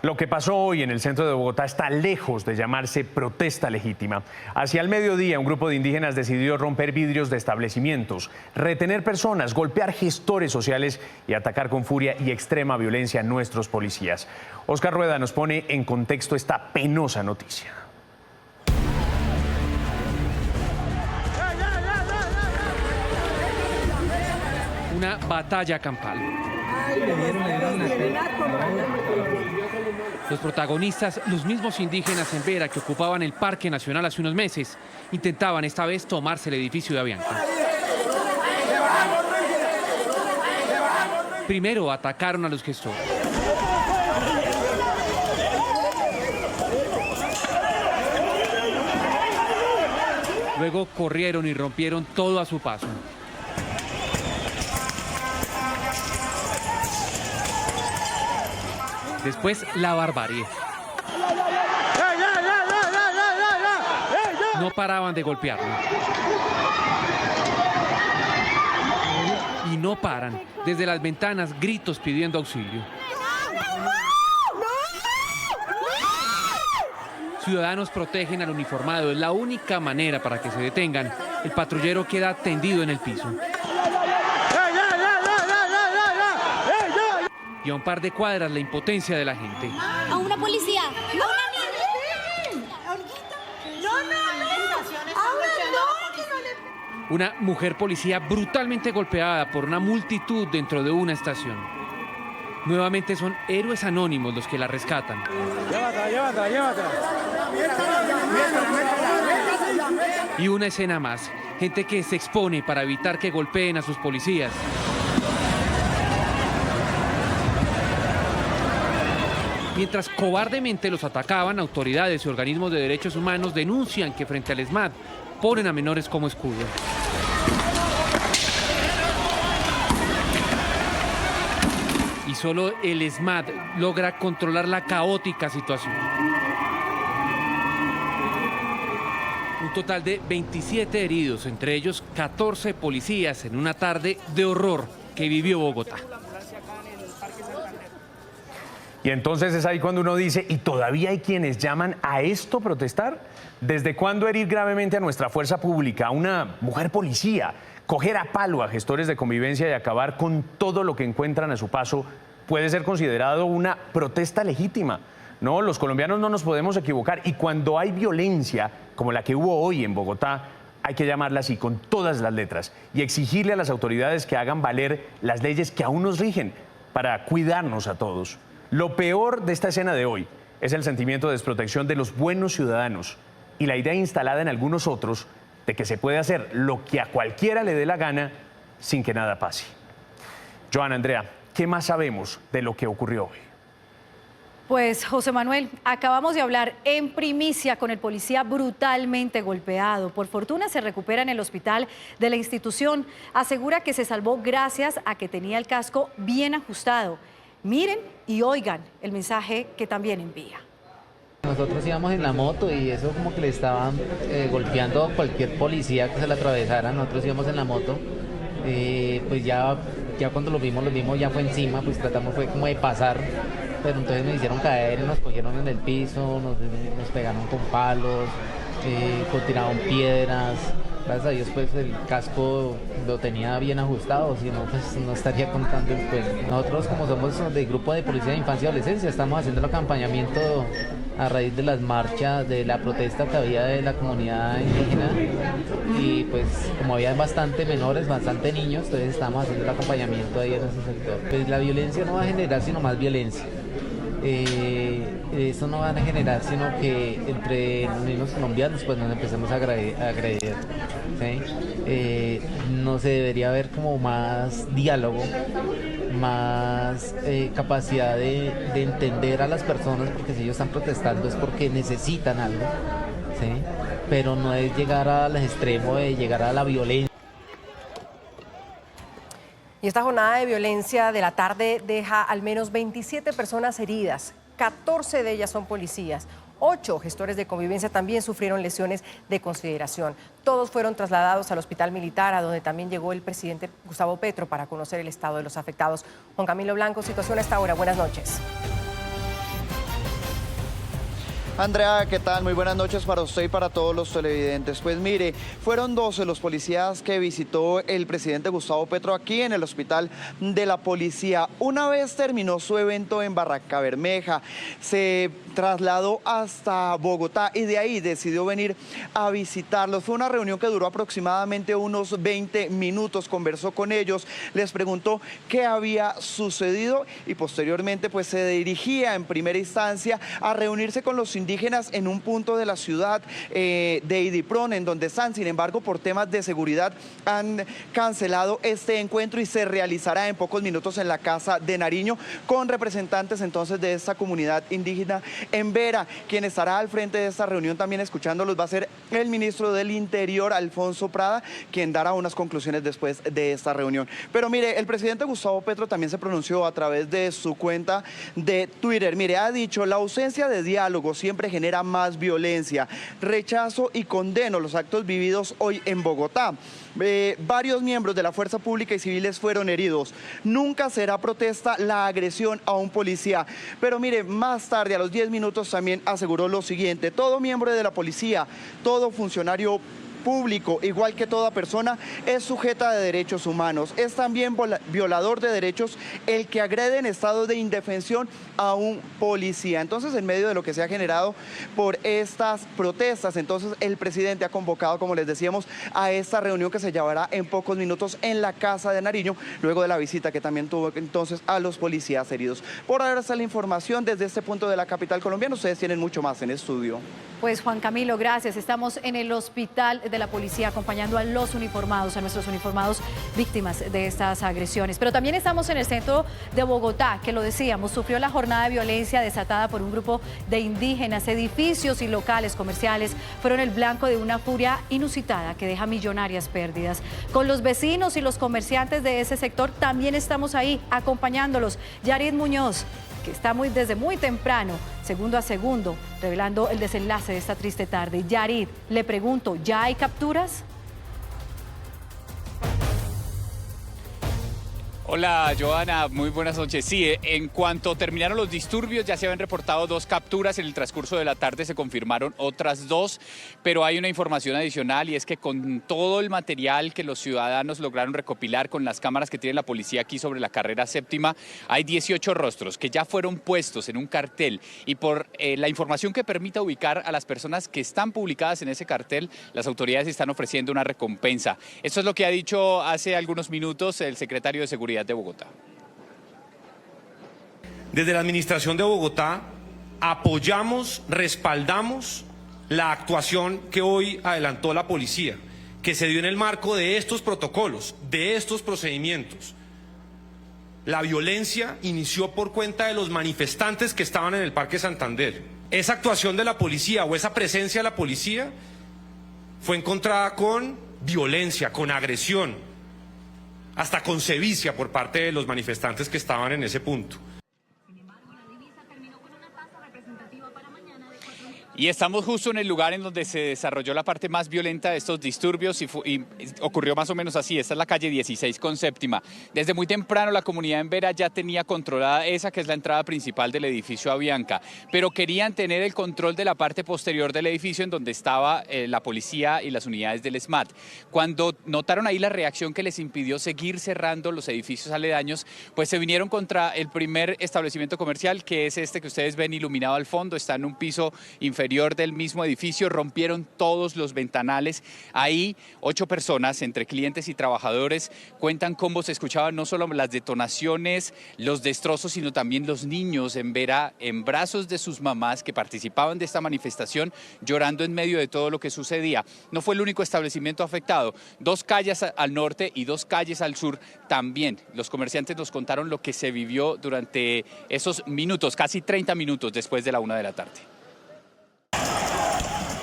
Lo que pasó hoy en el centro de Bogotá está lejos de llamarse protesta legítima. Hacia el mediodía, un grupo de indígenas decidió romper vidrios de establecimientos, retener personas, golpear gestores sociales y atacar con furia y extrema violencia a nuestros policías. Oscar Rueda nos pone en contexto esta penosa noticia. Una batalla campal. Los protagonistas, los mismos indígenas en Vera que ocupaban el Parque Nacional hace unos meses, intentaban esta vez tomarse el edificio de Avianca. Primero atacaron a los gestores. Luego corrieron y rompieron todo a su paso. Después, la barbarie. No paraban de golpearlo. Y no paran. Desde las ventanas, gritos pidiendo auxilio. Ciudadanos protegen al uniformado. Es la única manera para que se detengan. El patrullero queda tendido en el piso. Y a un par de cuadras la impotencia de la gente. A una policía, a una niña. Una mujer policía brutalmente golpeada por una multitud dentro de una estación. Nuevamente son héroes anónimos los que la rescatan. Llévatela. Y una escena más. Gente que se expone para evitar que golpeen a sus policías. Mientras cobardemente los atacaban, autoridades y organismos de derechos humanos denuncian que frente al ESMAD ponen a menores como escudo. Y solo el ESMAD logra controlar la caótica situación. Un total de 27 heridos, entre ellos 14 policías en una tarde de horror que vivió Bogotá. Y entonces es ahí cuando uno dice, ¿y todavía hay quienes llaman a esto protestar? ¿Desde cuándo herir gravemente a nuestra fuerza pública, a una mujer policía, coger a palo a gestores de convivencia y acabar con todo lo que encuentran a su paso, puede ser considerado una protesta legítima? No, los colombianos no nos podemos equivocar. Y cuando hay violencia, como la que hubo hoy en Bogotá, hay que llamarla así, con todas las letras, y exigirle a las autoridades que hagan valer las leyes que aún nos rigen para cuidarnos a todos. Lo peor de esta escena de hoy es el sentimiento de desprotección de los buenos ciudadanos y la idea instalada en algunos otros de que se puede hacer lo que a cualquiera le dé la gana sin que nada pase. Joana, Andrea, ¿qué más sabemos de lo que ocurrió hoy? Pues, José Manuel, acabamos de hablar en primicia con el policía brutalmente golpeado. Por fortuna se recupera en el hospital de la institución. Asegura que se salvó gracias a que tenía el casco bien ajustado. Miren y oigan el mensaje que también envía. Nosotros íbamos en la moto y eso como que le estaban golpeando a cualquier policía que se le atravesara. Nosotros íbamos en la moto, pues ya cuando lo vimos ya fue encima, pues tratamos fue como de pasar, pero entonces nos hicieron caer, nos cogieron en el piso, nos pegaron con palos, tiraron piedras. Gracias a Dios pues el casco lo tenía bien ajustado, si no pues no estaría contando el cuento. Nosotros como somos del grupo de Policía de Infancia y Adolescencia estamos haciendo el acompañamiento a raíz de las marchas, de la protesta que había de la comunidad indígena y pues como había bastante menores, bastante niños, entonces estamos haciendo el acompañamiento ahí en ese sector. Pues la violencia no va a generar sino más violencia. Eso no van a generar sino que entre los mismos colombianos pues nos empecemos a agredir, ¿sí? No se debería haber como más diálogo, más capacidad de entender a las personas, porque si ellos están protestando es porque necesitan algo, ¿sí? Pero no es llegar al extremo de llegar a la violencia. Y esta jornada de violencia de la tarde deja al menos 27 personas heridas, 14 de ellas son policías, 8 gestores de convivencia también sufrieron lesiones de consideración. Todos fueron trasladados al hospital militar, a donde también llegó el presidente Gustavo Petro para conocer el estado de los afectados. Juan Camilo Blanco, situación a esta hora. Buenas noches. Andrea, ¿qué tal? Muy buenas noches para usted y para todos los televidentes. Pues mire, fueron 12 los policías que visitó el presidente Gustavo Petro aquí en el Hospital de la Policía. Una vez terminó su evento en Barrancabermeja, se trasladó hasta Bogotá y de ahí decidió venir a visitarlos. Fue una reunión que duró aproximadamente unos 20 minutos, conversó con ellos, les preguntó qué había sucedido y posteriormente pues se dirigía en primera instancia a reunirse con los indígenas en un punto de la ciudad de Idipron, en donde están. Sin embargo, por temas de seguridad han cancelado este encuentro y se realizará en pocos minutos en la Casa de Nariño con representantes entonces de esta comunidad indígena en Vera. Quien estará al frente de esta reunión también escuchándolos va a ser el ministro del Interior, Alfonso Prada, quien dará unas conclusiones después de esta reunión. Pero mire, el presidente Gustavo Petro también se pronunció a través de su cuenta de Twitter. Mire, ha dicho: la ausencia de diálogo siempre genera más violencia. Rechazo y condeno los actos vividos hoy en Bogotá. Varios miembros de la fuerza pública y civiles fueron heridos. Nunca será protesta la agresión a un policía. Pero mire, más tarde, a los 10 minutos, también aseguró lo siguiente: todo miembro de la policía, todo funcionario público, igual que toda persona, es sujeta de derechos humanos. Es también violador de derechos el que agrede en estado de indefensión a un policía. Entonces, en medio de lo que se ha generado por estas protestas, entonces el presidente ha convocado, como les decíamos, a esta reunión que se llevará en pocos minutos en la Casa de Nariño, luego de la visita que también tuvo entonces a los policías heridos. Por ahora está la información desde este punto de la capital colombiana. Ustedes tienen mucho más en estudio. Pues Juan Camilo, gracias. Estamos en el Hospital de la Policía acompañando a los uniformados, a nuestros uniformados víctimas de estas agresiones. Pero también estamos en el centro de Bogotá, que lo decíamos, sufrió la jornada de violencia desatada por un grupo de indígenas. Edificios y locales comerciales fueron el blanco de una furia inusitada que deja millonarias pérdidas. Con los vecinos y los comerciantes de ese sector también estamos ahí acompañándolos. Yarid Muñoz, que está desde muy temprano, segundo a segundo, revelando el desenlace de esta triste tarde. Yarid, le pregunto, ¿ya hay capturas? Hola, Joana, muy buenas noches. Sí, en cuanto terminaron los disturbios ya se habían reportado 2 capturas. En el transcurso de la tarde se confirmaron otras 2, pero hay una información adicional y es que con todo el material que los ciudadanos lograron recopilar con las cámaras que tiene la policía aquí sobre la carrera séptima, hay 18 rostros que ya fueron puestos en un cartel y por la información que permita ubicar a las personas que están publicadas en ese cartel, las autoridades están ofreciendo una recompensa. Esto es lo que ha dicho hace algunos minutos el secretario de Seguridad de Bogotá. Desde la Administración de Bogotá apoyamos, respaldamos la actuación que hoy adelantó la policía, que se dio en el marco de estos protocolos, de estos procedimientos. La violencia inició por cuenta de los manifestantes que estaban en el Parque Santander. Esa actuación de la policía o esa presencia de la policía fue encontrada con violencia, con agresión, hasta con sevicia por parte de los manifestantes que estaban en ese punto. Y estamos justo en el lugar en donde se desarrolló la parte más violenta de estos disturbios y ocurrió más o menos así. Esta es la calle 16 con séptima. Desde muy temprano la comunidad en Vera ya tenía controlada esa que es la entrada principal del edificio Avianca, pero querían tener el control de la parte posterior del edificio en donde estaba la policía y las unidades del SMAT. Cuando notaron ahí la reacción que les impidió seguir cerrando los edificios aledaños, pues se vinieron contra el primer establecimiento comercial, que es este que ustedes ven iluminado al fondo, está en un piso inferior del mismo edificio, rompieron todos los ventanales. Ahí 8 personas, entre clientes y trabajadores, cuentan cómo se escuchaban no solo las detonaciones, los destrozos, sino también los niños en Vera, en brazos de sus mamás que participaban de esta manifestación, llorando en medio de todo lo que sucedía. No fue el único establecimiento afectado. 2 calles al norte y 2 calles al sur también. Los comerciantes nos contaron lo que se vivió durante esos minutos, casi 30 minutos después de la 1 de la tarde.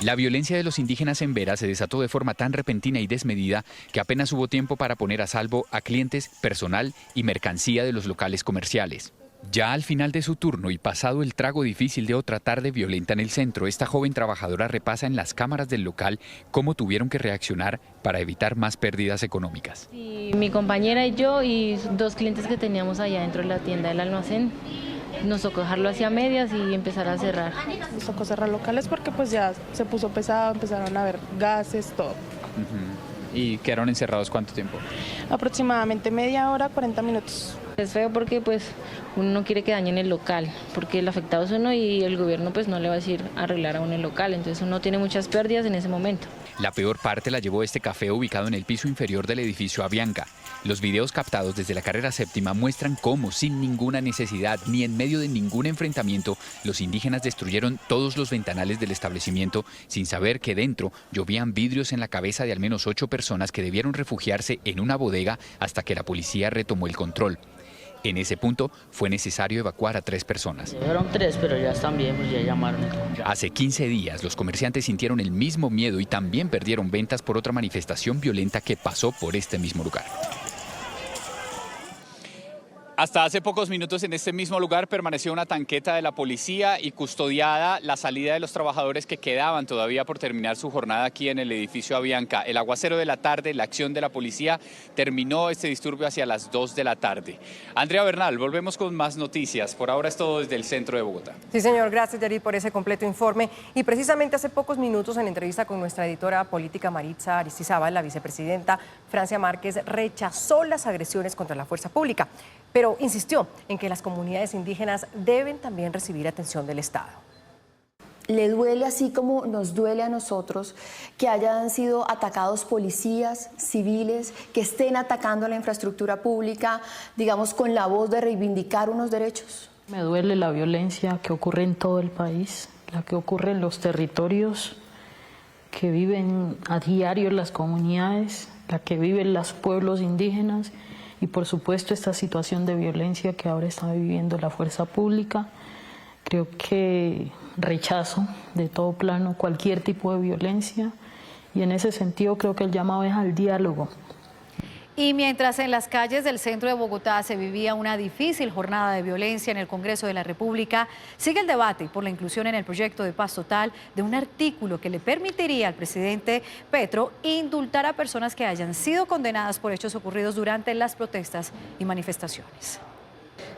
La violencia de los indígenas en Vera se desató de forma tan repentina y desmedida que apenas hubo tiempo para poner a salvo a clientes, personal y mercancía de los locales comerciales. Ya al final de su turno y pasado el trago difícil de otra tarde violenta en el centro, esta joven trabajadora repasa en las cámaras del local cómo tuvieron que reaccionar para evitar más pérdidas económicas. Sí, mi compañera y yo y 2 clientes que teníamos allá dentro de la tienda del almacén nos tocó dejarlo hacia medias y empezar a cerrar. Nos tocó cerrar locales porque pues ya se puso pesado, empezaron a haber gases, todo. ¿Y quedaron encerrados cuánto tiempo? Aproximadamente media hora, 40 minutos. Es feo porque pues uno no quiere que dañen el local, porque el afectado es uno y el gobierno pues no le va a decir arreglar a uno el local, entonces uno tiene muchas pérdidas en ese momento. La peor parte la llevó este café ubicado en el piso inferior del edificio Avianca. Los videos captados desde la carrera séptima muestran cómo, sin ninguna necesidad ni en medio de ningún enfrentamiento, los indígenas destruyeron todos los ventanales del establecimiento sin saber que dentro llovían vidrios en la cabeza de al menos 8 personas que debieron refugiarse en una bodega hasta que la policía retomó el control. En ese punto fue necesario evacuar a 3 personas. Fueron 3, pero ya están bien, pues ya llamaron. Hace 15 días los comerciantes sintieron el mismo miedo y también perdieron ventas por otra manifestación violenta que pasó por este mismo lugar. Hasta hace pocos minutos en este mismo lugar permaneció una tanqueta de la policía y custodiada la salida de los trabajadores que quedaban todavía por terminar su jornada aquí en el edificio Avianca. El aguacero de la tarde, la acción de la policía, terminó este disturbio hacia las 2 de la tarde. Andrea Bernal, volvemos con más noticias. Por ahora es todo desde el centro de Bogotá. Sí, señor. Gracias, Yarit, por ese completo informe. Y precisamente hace pocos minutos, en entrevista con nuestra editora política Maritza Aristizábal, la vicepresidenta Francia Márquez rechazó las agresiones contra la fuerza pública, pero insistió en que las comunidades indígenas deben también recibir atención del Estado. Le duele, así como nos duele a nosotros, que hayan sido atacados policías, civiles, que estén atacando la infraestructura pública, digamos, con la voz de reivindicar unos derechos. Me duele la violencia que ocurre en todo el país, la que ocurre en los territorios que viven a diario las comunidades, la que viven los pueblos indígenas y por supuesto esta situación de violencia que ahora está viviendo la fuerza pública. Creo que rechazo de todo plano cualquier tipo de violencia y en ese sentido creo que el llamado es al diálogo. Y mientras en las calles del centro de Bogotá se vivía una difícil jornada de violencia en el Congreso de la República, sigue el debate por la inclusión en el proyecto de paz total de un artículo que le permitiría al presidente Petro indultar a personas que hayan sido condenadas por hechos ocurridos durante las protestas y manifestaciones.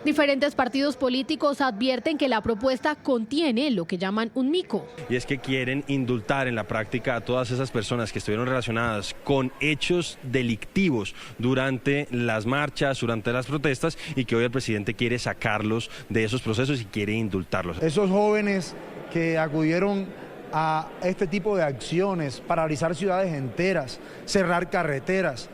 Diferentes partidos políticos advierten que la propuesta contiene lo que llaman un mico. Y es que quieren indultar en la práctica a todas esas personas que estuvieron relacionadas con hechos delictivos durante las marchas, durante las protestas y que hoy el presidente quiere sacarlos de esos procesos y quiere indultarlos. Esos jóvenes que acudieron a este tipo de acciones, paralizar ciudades enteras, cerrar carreteras,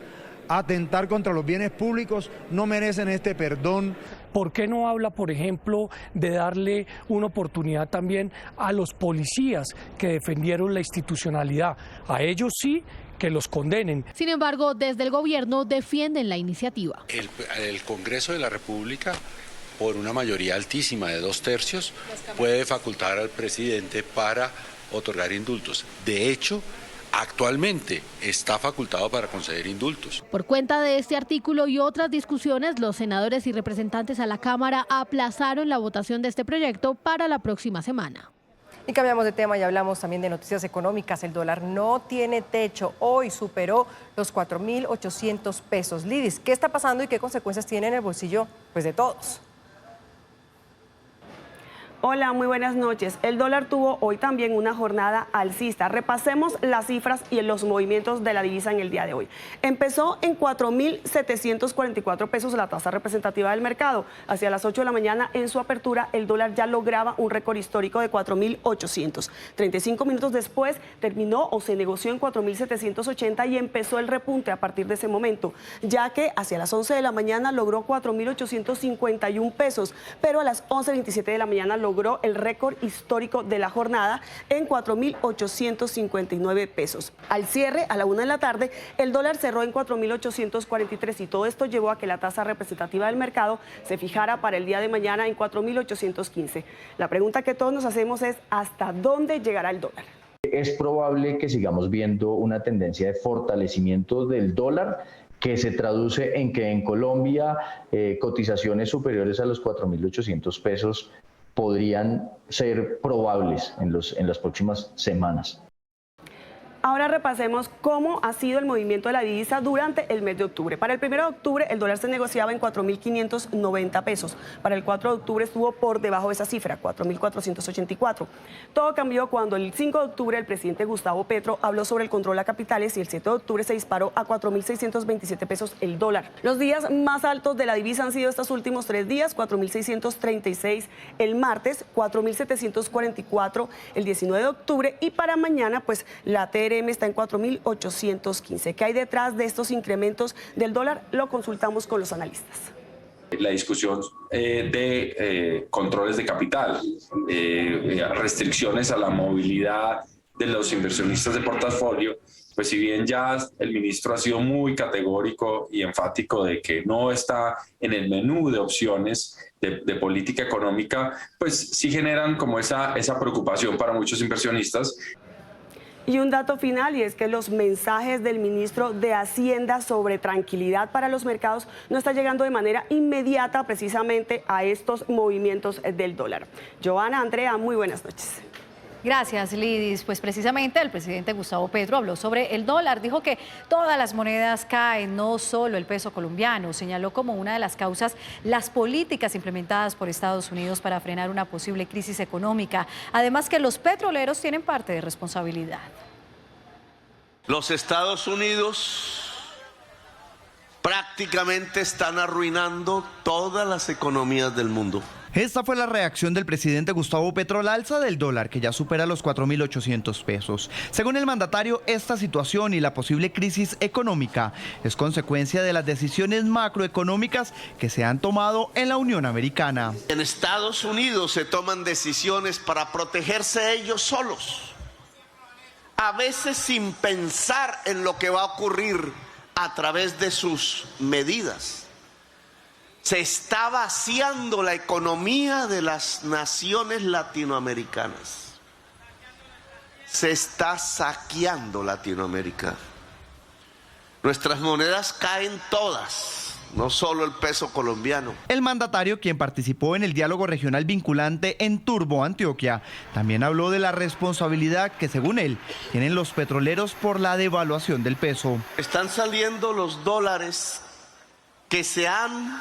atentar contra los bienes públicos, no merecen este perdón. ¿Por qué no habla, por ejemplo, de darle una oportunidad también a los policías que defendieron la institucionalidad? A ellos sí, que los condenen. Sin embargo, desde el gobierno defienden la iniciativa. El Congreso de la República, por una mayoría altísima de 2/3, puede facultar al presidente para otorgar indultos. De hecho, actualmente está facultado para conceder indultos. Por cuenta de este artículo y otras discusiones, los senadores y representantes a la Cámara aplazaron la votación de este proyecto para la próxima semana. Y cambiamos de tema y hablamos también de noticias económicas. El dólar no tiene techo. Hoy superó los 4.800 pesos. Lidis, ¿qué está pasando y qué consecuencias tiene en el bolsillo de todos? Hola, muy buenas noches. El dólar tuvo hoy también una jornada alcista. Repasemos las cifras y los movimientos de la divisa en el día de hoy. Empezó en 4.744 pesos la tasa representativa del mercado. Hacia las 8 de la mañana en su apertura el dólar ya lograba un récord histórico de 4.800. 35 minutos después terminó o se negoció en 4.780 y empezó el repunte a partir de ese momento, ya que hacia las 11 de la mañana logró 4.851 pesos, pero a las 11:27 de la mañana logró el récord histórico de la jornada en 4.859 pesos. Al cierre, a la 1 de la tarde, el dólar cerró en 4.843 y todo esto llevó a que la tasa representativa del mercado se fijara para el día de mañana en 4.815. La pregunta que todos nos hacemos es ¿hasta dónde llegará el dólar? Es probable que sigamos viendo una tendencia de fortalecimiento del dólar que se traduce en que en Colombia cotizaciones superiores a los 4.800 pesos podrían ser probables en las próximas semanas. Ahora repasemos cómo ha sido el movimiento de la divisa durante el mes de octubre. Para el 1 de octubre el dólar se negociaba en 4.590 pesos. Para el 4 de octubre estuvo por debajo de esa cifra, 4.484. Todo cambió cuando el 5 de octubre el presidente Gustavo Petro habló sobre el control a capitales y el 7 de octubre se disparó a 4.627 pesos el dólar. Los días más altos de la divisa han sido estos últimos 3 días, 4.636 el martes, 4.744 el 19 de octubre y para mañana pues la TRM está en 4.815. ¿Qué hay detrás de estos incrementos del dólar? Lo consultamos con los analistas. La discusión de controles de capital, restricciones a la movilidad de los inversionistas de portafolio, pues si bien ya el ministro ha sido muy categórico y enfático de que no está en el menú de opciones de política económica, pues sí generan como esa preocupación para muchos inversionistas. Y un dato final, y es que los mensajes del ministro de Hacienda sobre tranquilidad para los mercados no está llegando de manera inmediata precisamente a estos movimientos del dólar. Joana, Andrea, muy buenas noches. Gracias, Lidis. Pues precisamente el presidente Gustavo Petro habló sobre el dólar. Dijo que todas las monedas caen, no solo el peso colombiano. Señaló como una de las causas las políticas implementadas por Estados Unidos para frenar una posible crisis económica. Además que los petroleros tienen parte de responsabilidad. Los Estados Unidos prácticamente están arruinando todas las economías del mundo. Esta fue la reacción del presidente Gustavo Petro al alza del dólar, que ya supera los 4.800 pesos. Según el mandatario, esta situación y la posible crisis económica es consecuencia de las decisiones macroeconómicas que se han tomado en la Unión Americana. En Estados Unidos se toman decisiones para protegerse ellos solos, a veces sin pensar en lo que va a ocurrir a través de sus medidas. Se está vaciando la economía de las naciones latinoamericanas. Se está saqueando Latinoamérica. Nuestras monedas caen todas, no solo el peso colombiano. El mandatario, quien participó en el diálogo regional vinculante en Turbo, Antioquia, también habló de la responsabilidad que, según él, tienen los petroleros por la devaluación del peso. Están saliendo los dólares que se han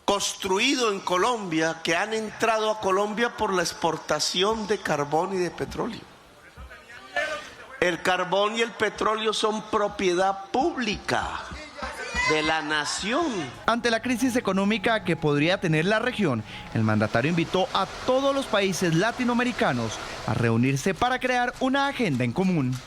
construido en Colombia, que han entrado a Colombia por la exportación de carbón y de petróleo. El carbón y el petróleo son propiedad pública de la nación. Ante la crisis económica que podría tener la región, el mandatario invitó a todos los países latinoamericanos a reunirse para crear una agenda en común.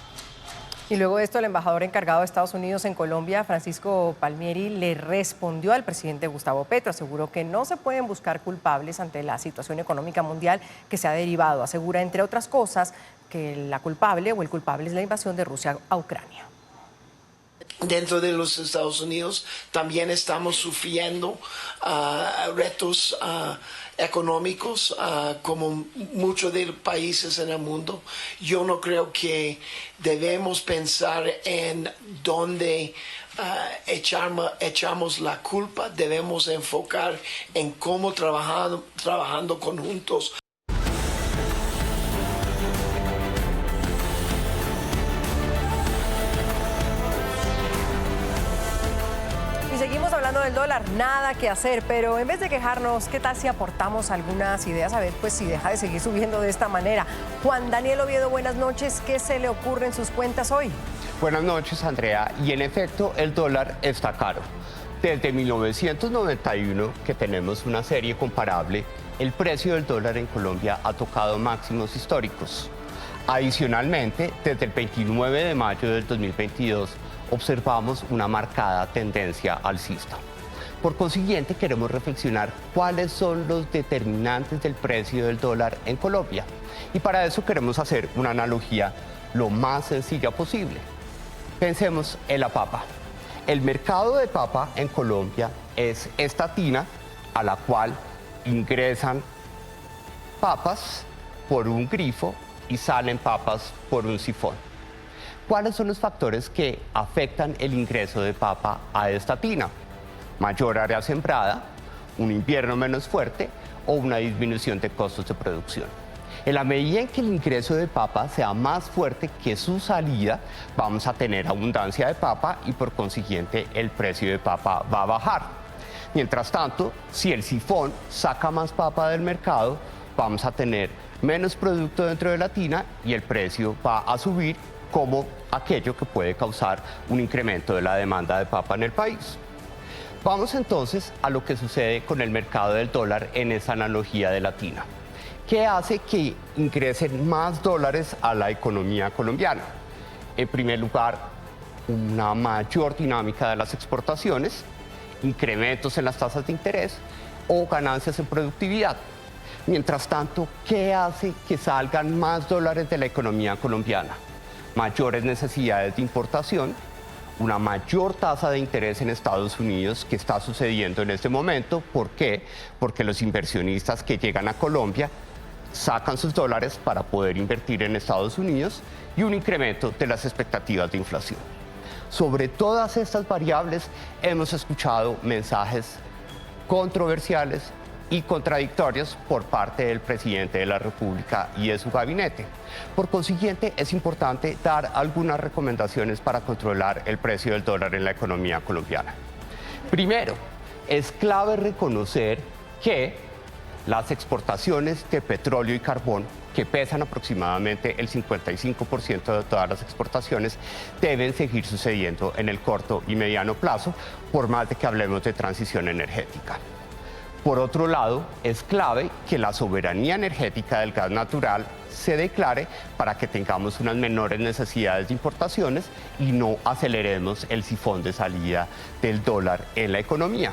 Y luego de esto, el embajador encargado de Estados Unidos en Colombia, Francisco Palmieri, le respondió al presidente Gustavo Petro. Aseguró que no se pueden buscar culpables ante la situación económica mundial que se ha derivado. Asegura, entre otras cosas, que la culpable o el culpable es la invasión de Rusia a Ucrania. Dentro de los Estados Unidos también estamos sufriendo retos económicos como muchos de los países en el mundo. Yo no creo que debemos pensar en dónde echamos la culpa. Debemos enfocar en cómo trabajando conjuntos. Seguimos hablando del dólar, nada que hacer, pero en vez de quejarnos, ¿qué tal si aportamos algunas ideas? A ver, pues si deja de seguir subiendo de esta manera. Juan Daniel Oviedo, buenas noches. ¿Qué se le ocurre en sus cuentas hoy? Buenas noches, Andrea. Y en efecto, el dólar está caro. Desde 1991, que tenemos una serie comparable, el precio del dólar en Colombia ha tocado máximos históricos. Adicionalmente, desde el 29 de mayo del 2022, observamos una marcada tendencia alcista. Por consiguiente, queremos reflexionar cuáles son los determinantes del precio del dólar en Colombia. Y para eso queremos hacer una analogía lo más sencilla posible. Pensemos en la papa. El mercado de papa en Colombia es esta tina a la cual ingresan papas por un grifo y salen papas por un sifón. ¿Cuáles son los factores que afectan el ingreso de papa a esta tina? Mayor área sembrada, un invierno menos fuerte o una disminución de costos de producción. En la medida en que el ingreso de papa sea más fuerte que su salida, vamos a tener abundancia de papa y por consiguiente el precio de papa va a bajar. Mientras tanto, si el sifón saca más papa del mercado, vamos a tener menos producto dentro de la tina y el precio va a subir, como aquello que puede causar un incremento de la demanda de papa en el país. Vamos entonces a lo que sucede con el mercado del dólar en esa analogía de la tina. ¿Qué hace que ingresen más dólares a la economía colombiana? En primer lugar, una mayor dinámica de las exportaciones, incrementos en las tasas de interés o ganancias en productividad. Mientras tanto, ¿qué hace que salgan más dólares de la economía colombiana? Mayores necesidades de importación, una mayor tasa de interés en Estados Unidos que está sucediendo en este momento. ¿Por qué? Porque los inversionistas que llegan a Colombia sacan sus dólares para poder invertir en Estados Unidos y un incremento de las expectativas de inflación. Sobre todas estas variables hemos escuchado mensajes controversiales y contradictorios por parte del presidente de la República y de su gabinete. Por consiguiente, es importante dar algunas recomendaciones para controlar el precio del dólar en la economía colombiana. Primero, es clave reconocer que las exportaciones de petróleo y carbón, que pesan aproximadamente el 55% de todas las exportaciones, deben seguir sucediendo en el corto y mediano plazo, por más de que hablemos de transición energética. Por otro lado, es clave que la soberanía energética del gas natural se declare para que tengamos unas menores necesidades de importaciones y no aceleremos el sifón de salida del dólar en la economía.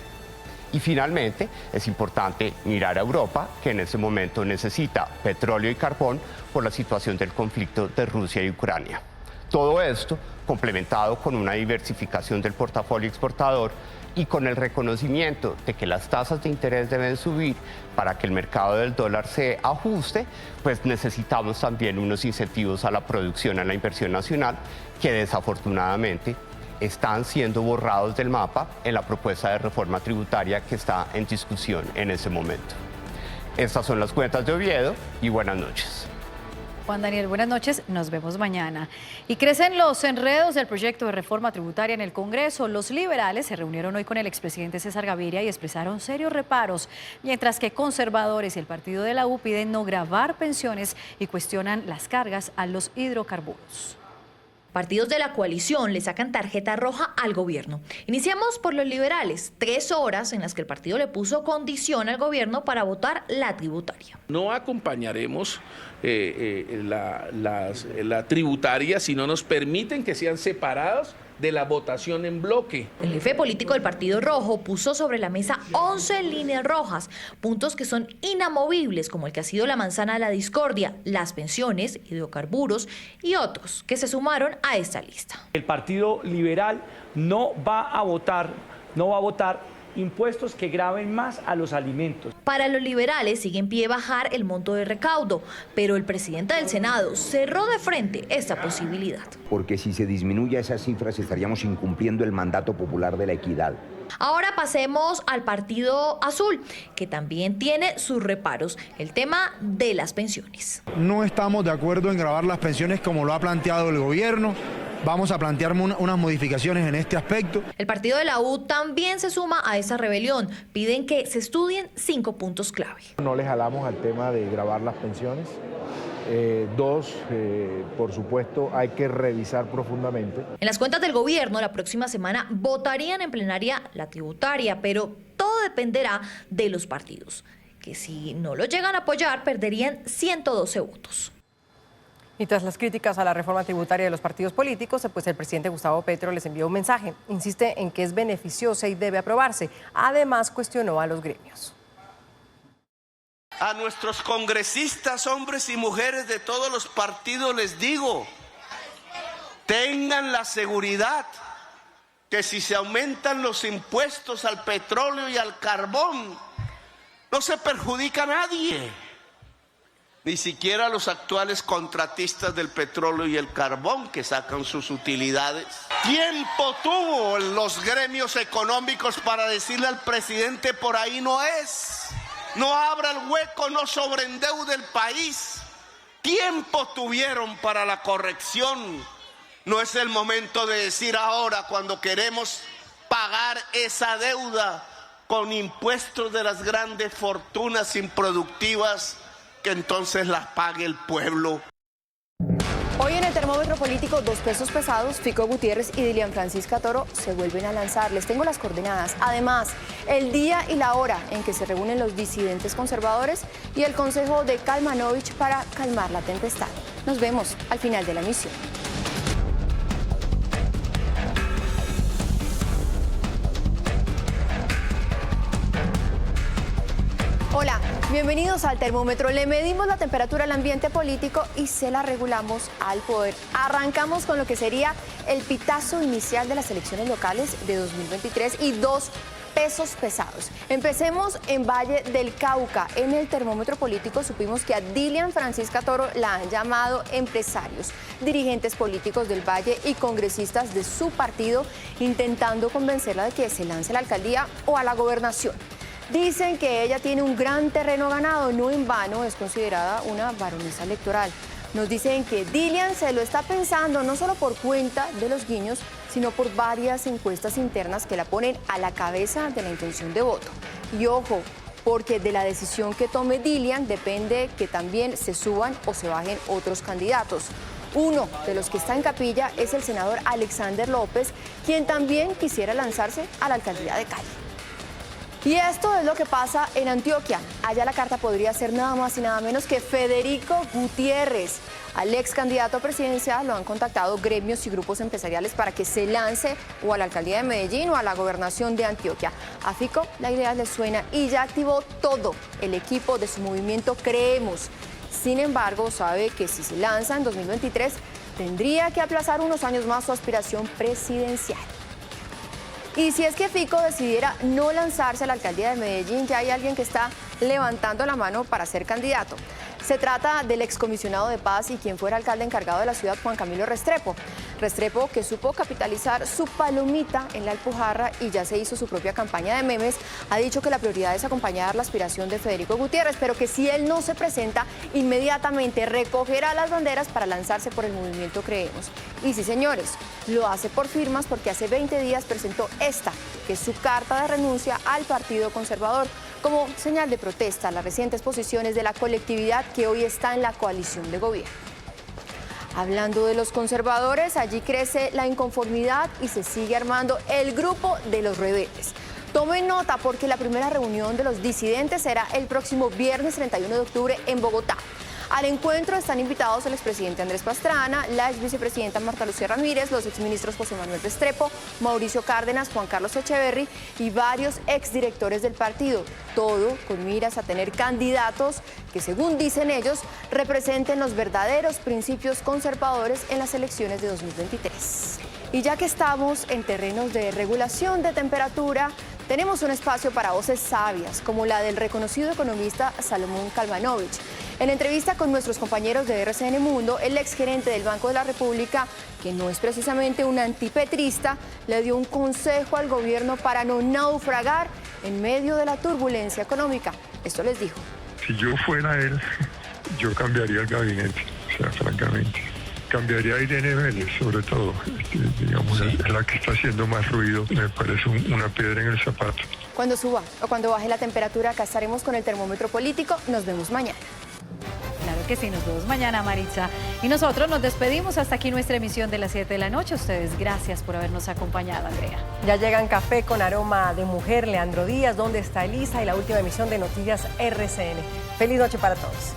Y finalmente, es importante mirar a Europa, que en este momento necesita petróleo y carbón por la situación del conflicto de Rusia y Ucrania. Todo esto complementado con una diversificación del portafolio exportador y con el reconocimiento de que las tasas de interés deben subir para que el mercado del dólar se ajuste, pues necesitamos también unos incentivos a la producción, a la inversión nacional, que desafortunadamente están siendo borrados del mapa en la propuesta de reforma tributaria que está en discusión en ese momento. Estas son las cuentas de Oviedo y buenas noches. Juan Daniel, buenas noches, nos vemos mañana. Y crecen los enredos del proyecto de reforma tributaria en el Congreso. Los liberales se reunieron hoy con el expresidente César Gaviria y expresaron serios reparos, mientras que conservadores y el partido de la U piden no gravar pensiones y cuestionan las cargas a los hidrocarburos. Partidos de la coalición le sacan tarjeta roja al gobierno. Iniciamos por los liberales, 3 horas en las que el partido le puso condición al gobierno para votar la tributaria. No acompañaremos la tributaria si no nos permiten que sean separados de la votación en bloque. El jefe político del Partido Rojo puso sobre la mesa 11 líneas rojas, puntos que son inamovibles, como el que ha sido la manzana de la discordia, las pensiones, hidrocarburos y otros que se sumaron a esta lista. El Partido Liberal no va a votar impuestos que graven más a los alimentos. Para los liberales sigue en pie bajar el monto de recaudo, pero el presidente del Senado cerró de frente esta posibilidad. Porque si se disminuye esas cifras estaríamos incumpliendo el mandato popular de la equidad. Ahora pasemos al Partido Azul, que también tiene sus reparos, el tema de las pensiones. No estamos de acuerdo en gravar las pensiones como lo ha planteado el gobierno. Vamos a plantear unas modificaciones en este aspecto. El partido de la U también se suma a esa rebelión. Piden que se estudien 5 puntos clave. No le jalamos al tema de gravar las pensiones. 2, por supuesto, hay que revisar profundamente. En las cuentas del gobierno, la próxima semana votarían en plenaria la tributaria, pero todo dependerá de los partidos, que si no lo llegan a apoyar, perderían 112 votos. Y tras las críticas a la reforma tributaria de los partidos políticos, pues el presidente Gustavo Petro les envió un mensaje. Insiste en que es beneficiosa y debe aprobarse. Además, cuestionó a los gremios. A nuestros congresistas, hombres y mujeres de todos los partidos, les digo, tengan la seguridad que si se aumentan los impuestos al petróleo y al carbón, no se perjudica a nadie. Ni siquiera los actuales contratistas del petróleo y el carbón que sacan sus utilidades. Tiempo tuvo los gremios económicos para decirle al presidente: por ahí no es. No abra el hueco, no sobreendeude el país. tiempo tuvieron para la corrección. No es el momento de decir ahora, cuando queremos pagar esa deuda con impuestos de las grandes fortunas improductivas, que entonces las pague el pueblo. Hoy en el termómetro político, 2 pesos pesados, Fico Gutiérrez y Dilian Francisca Toro se vuelven a lanzar. Les tengo las coordenadas. Además, el día y la hora en que se reúnen los disidentes conservadores y el consejo de Kalmanovich para calmar la tempestad. Nos vemos al final de la emisión. Hola, bienvenidos al termómetro. Le medimos la temperatura al ambiente político y se la regulamos al poder. Arrancamos con lo que sería el pitazo inicial de las elecciones locales de 2023 y 2 pesos pesados. Empecemos en Valle del Cauca. En el termómetro político supimos que a Dilian Francisca Toro la han llamado empresarios, dirigentes políticos del Valle y congresistas de su partido, intentando convencerla de que se lance a la alcaldía o a la gobernación. Dicen que ella tiene un gran terreno ganado, no en vano es considerada una baronesa electoral. Nos dicen que Dilian se lo está pensando no solo por cuenta de los guiños, sino por varias encuestas internas que la ponen a la cabeza de la intención de voto. Y ojo, porque de la decisión que tome Dilian depende que también se suban o se bajen otros candidatos. Uno de los que está en capilla es el senador Alexander López, quien también quisiera lanzarse a la alcaldía de Cali. Y esto es lo que pasa en Antioquia. Allá la carta podría ser nada más y nada menos que Federico Gutiérrez. Al ex candidato presidencial lo han contactado gremios y grupos empresariales para que se lance o a la alcaldía de Medellín o a la gobernación de Antioquia. A Fico la idea le suena y ya activó todo el equipo de su movimiento Creemos. Sin embargo, sabe que si se lanza en 2023 tendría que aplazar unos años más su aspiración presidencial. Y si es que Fico decidiera no lanzarse a la alcaldía de Medellín, ya hay alguien que está levantando la mano para ser candidato. Se trata del excomisionado de paz y quien fuera alcalde encargado de la ciudad, Juan Camilo Restrepo. Restrepo, que supo capitalizar su palomita en la Alpujarra y ya se hizo su propia campaña de memes, ha dicho que la prioridad es acompañar la aspiración de Federico Gutiérrez, pero que si él no se presenta, inmediatamente recogerá las banderas para lanzarse por el movimiento Creemos. Y sí, señores, lo hace por firmas porque hace 20 días presentó esta, que es su carta de renuncia al Partido Conservador, como señal de protesta a las recientes posiciones de la colectividad que hoy está en la coalición de gobierno. Hablando de los conservadores, allí crece la inconformidad y se sigue armando el grupo de los rebeldes. Tomen nota porque la primera reunión de los disidentes será el próximo viernes 31 de octubre en Bogotá. Al encuentro están invitados el expresidente Andrés Pastrana, la exvicepresidenta Marta Lucía Ramírez, los exministros José Manuel Restrepo, Mauricio Cárdenas, Juan Carlos Echeverry y varios exdirectores del partido. Todo con miras a tener candidatos que, según dicen ellos, representen los verdaderos principios conservadores en las elecciones de 2023. Y ya que estamos en terrenos de regulación de temperatura, tenemos un espacio para voces sabias, como la del reconocido economista Salomón Kalmanovich. En entrevista con nuestros compañeros de RCN Mundo, el exgerente del Banco de la República, que no es precisamente un antipetrista, le dio un consejo al gobierno para no naufragar en medio de la turbulencia económica. Esto les dijo. Si yo fuera él, yo cambiaría el gabinete, o sea, francamente. Cambiaría a Irene Vélez, sobre todo, digamos, es la que está haciendo más ruido, me parece una piedra en el zapato. Cuando suba o cuando baje la temperatura, acá estaremos con el termómetro político. Nos vemos mañana. Claro que sí, nos vemos mañana, Maritza. Y nosotros nos despedimos hasta aquí nuestra emisión de las 7 de la noche. Ustedes, gracias por habernos acompañado, Andrea. Ya llegan Café con Aroma de Mujer, Leandro Díaz, ¿Dónde está Elisa? Y la última emisión de Noticias RCN. Feliz noche para todos.